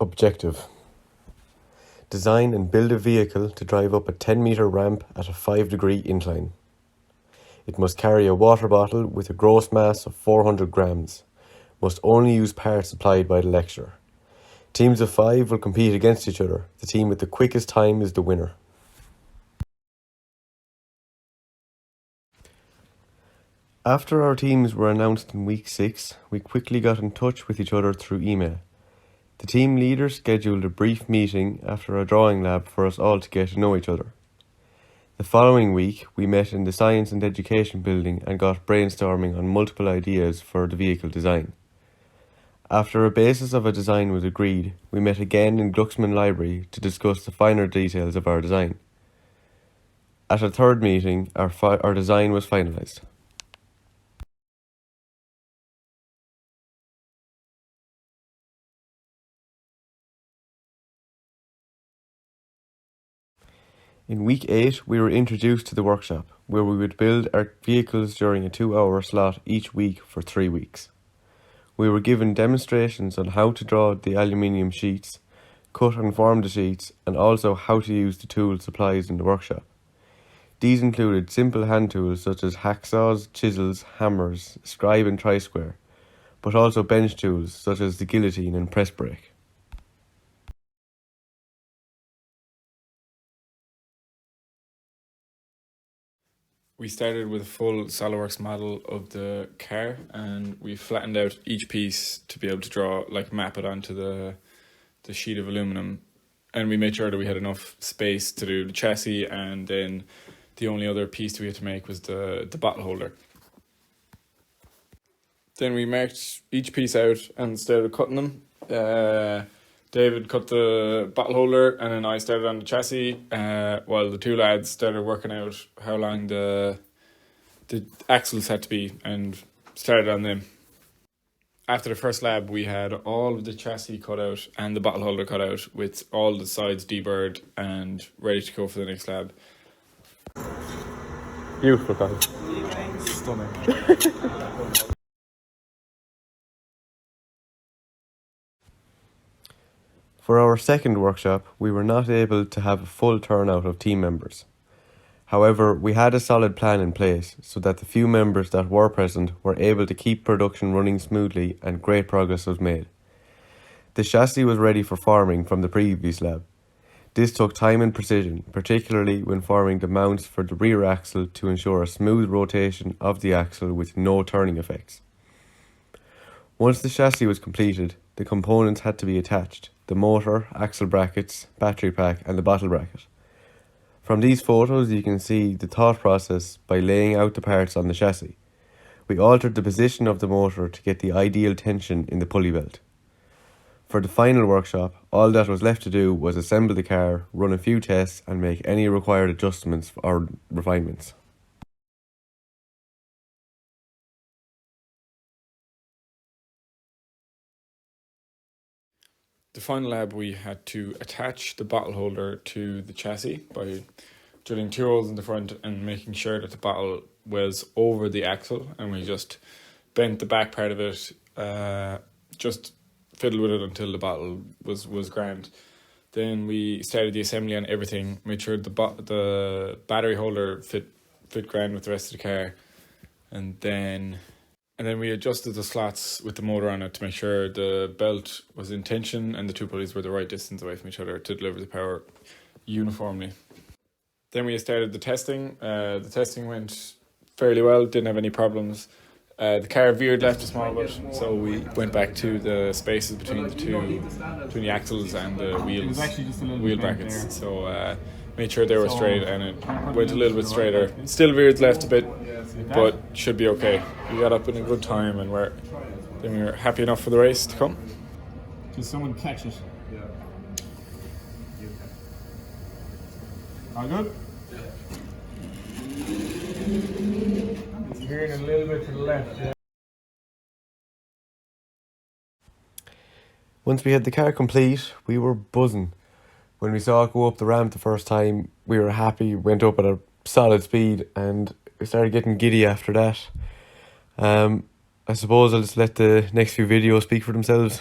Objective: design and build a vehicle to drive up a 10-metre ramp at a 5-degree incline. It must carry a water bottle with a gross mass of 400 grams. Must only use parts supplied by the lecturer. Teams of 5 will compete against each other. The team with the quickest time is the winner. After our teams were announced in week 6, we quickly got in touch with each other through email. The team leader scheduled a brief meeting after a drawing lab for us all to get to know each other. The following week, we met in the Science and Education building and got brainstorming on multiple ideas for the vehicle design. After a basis of a design was agreed, we met again in Glucksman Library to discuss the finer details of our design. At a third meeting, our design was finalised. In week 8, we were introduced to the workshop, where we would build our vehicles during a 2-hour slot each week for 3 weeks. We were given demonstrations on how to draw the aluminium sheets, cut and form the sheets, and also how to use the tools supplies in the workshop. These included simple hand tools such as hacksaws, chisels, hammers, scribe and tri-square, but also bench tools such as the guillotine and press brake. We started with a full SolidWorks model of the car, and we flattened out each piece to be able to draw, map it onto the sheet of aluminum. And we made sure that we had enough space to do the chassis, and then the only other piece we had to make was the bottle holder. Then we marked each piece out and started cutting them. David cut the bottle holder, and then I started on the chassis, while the two lads started working out how long the axles had to be and started on them. After the first lab, we had all of the chassis cut out and the bottle holder cut out with all the sides deburred and ready to go for the next lab. Beautiful, guys. Stunning. For our second workshop, we were not able to have a full turnout of team members. However, we had a solid plan in place so that the few members that were present were able to keep production running smoothly, and great progress was made. The chassis was ready for forming from the previous lab. This took time and precision, particularly when forming the mounts for the rear axle to ensure a smooth rotation of the axle with no turning effects. Once the chassis was completed, the components had to be attached: the motor, axle brackets, battery pack and the bottle bracket. From these photos you can see the thought process by laying out the parts on the chassis. We altered the position of the motor to get the ideal tension in the pulley belt. For the final workshop, all that was left to do was assemble the car, run a few tests and make any required adjustments or refinements. The final lab, we had to attach the bottle holder to the chassis by drilling 2 holes in the front and making sure that the bottle was over the axle, and we just bent the back part of it, just fiddled with it until the bottle was grand. Then we started the assembly on everything, made sure the battery holder fit grand with the rest of the car, and then we adjusted the slots with the motor on it to make sure the belt was in tension and the two pulleys were the right distance away from each other to deliver the power uniformly. Then we started the testing. The testing went fairly well, didn't have any problems. The car veered left a small bit, so we went back to the spaces between the axles and the wheel brackets. So made sure they were straight, and it went a little bit straighter. Still veered left a bit, but should be okay. We got up in a good time, and we were happy enough for the race to come. Can someone catch it? Yeah. All good? It's veering a little bit to the left. Yeah. Once we had the car complete, we were buzzing. When we saw it go up the ramp the first time, we were happy, went up at a solid speed, and we started getting giddy after that. I suppose I'll just let the next few videos speak for themselves.